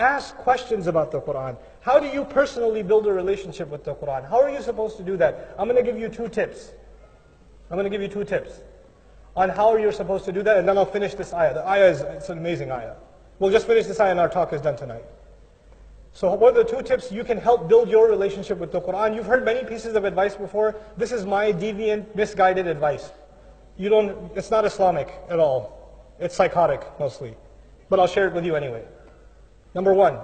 Ask questions about the Qur'an. How do you personally build a relationship with the Qur'an? How are you supposed to do that? I'm going to give you 2 tips. I'm going to give you 2 tips on how you're supposed to do that, and then I'll finish this ayah. The ayah it's an amazing ayah. We'll just finish this ayah and our talk is done tonight. So what are the 2 tips you can help build your relationship with the Qur'an? You've heard many pieces of advice before. This is my deviant, misguided advice. It's not Islamic at all. It's psychotic mostly. But I'll share it with you anyway. Number 1,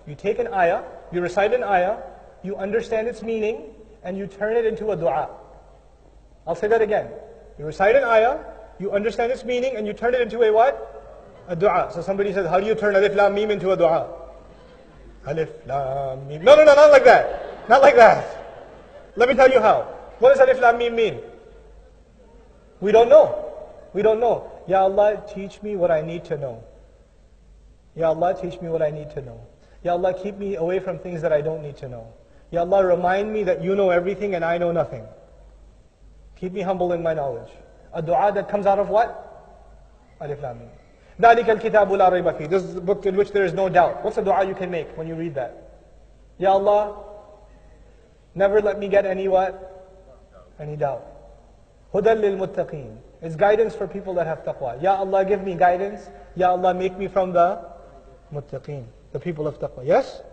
you take an ayah, you recite an ayah, you understand its meaning, and you turn it into a dua. I'll say that again. You recite an ayah, you understand its meaning, and you turn it into a what? A dua. So somebody says, how do you turn alif lam mim into a dua? Alif lam mim. No, not like that. Not like that. Let me tell you how. What does alif lam mim mean? We don't know. We don't know. Ya Allah, teach me what I need to know. Ya Allah, teach me what I need to know. Ya Allah, keep me away from things that I don't need to know. Ya Allah, remind me that you know everything and I know nothing. Keep me humble in my knowledge. A dua that comes out of what? Alif Lam Mim. ذَلِكَ الْكِتَابُ لَا رَيْبَ فِيهِ. This is the book in which there is no doubt. What's a dua you can make when you read that? Ya Allah, never let me get any what? Any doubt. هُدًى لِلْمُتَّقِينَ. It's guidance for people that have taqwa. Ya Allah, give me guidance. Ya Allah, make me from the muttaqeen, the people of taqwa. Yes?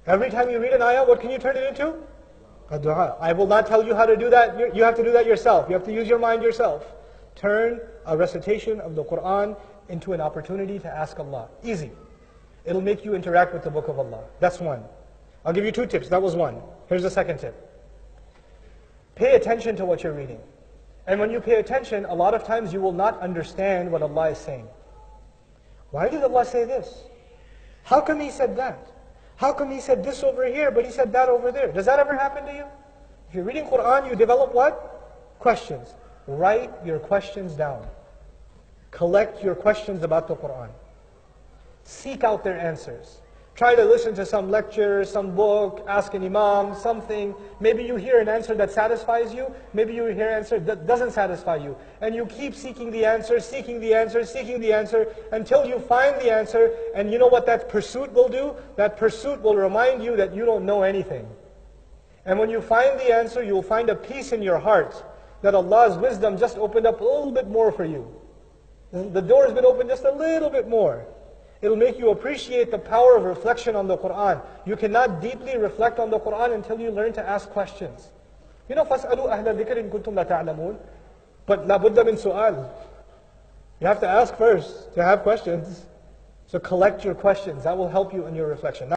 Every time you read an ayah, what can you turn it into? A dua. I will not tell you how to do that. You have to do that yourself. You have to use your mind yourself. Turn a recitation of the Qur'an into an opportunity to ask Allah. Easy. It'll make you interact with the book of Allah. That's 1. I'll give you 2 tips. That was 1. Here's the 2nd tip. Pay attention to what you're reading. And when you pay attention, a lot of times you will not understand what Allah is saying. Why did Allah say this? How come He said that? How come He said this over here, but He said that over there? Does that ever happen to you? If you're reading Qur'an, you develop what? Questions. Write your questions down. Collect your questions about the Qur'an. Seek out their answers. Try to listen to some lecture, some book, ask an imam, something. Maybe you hear an answer that satisfies you. Maybe you hear an answer that doesn't satisfy you. And you keep seeking the answer, seeking the answer, seeking the answer, until you find the answer. And you know what that pursuit will do? That pursuit will remind you that you don't know anything. And when you find the answer, you will find a peace in your heart that Allah's wisdom just opened up a little bit more for you. The door has been opened just a little bit more. It'll make you appreciate the power of reflection on the Qur'an. You cannot deeply reflect on the Qur'an until you learn to ask questions. You know, فَاسْأَلُوا أَهْلَ الذِّكْرِ إِن كُنتُمْ لَا تَعْلَمُونَ. But لَا بُدَّ مِن سُؤَالٍ. You have to ask first to have questions. So collect your questions. That will help you in your reflection.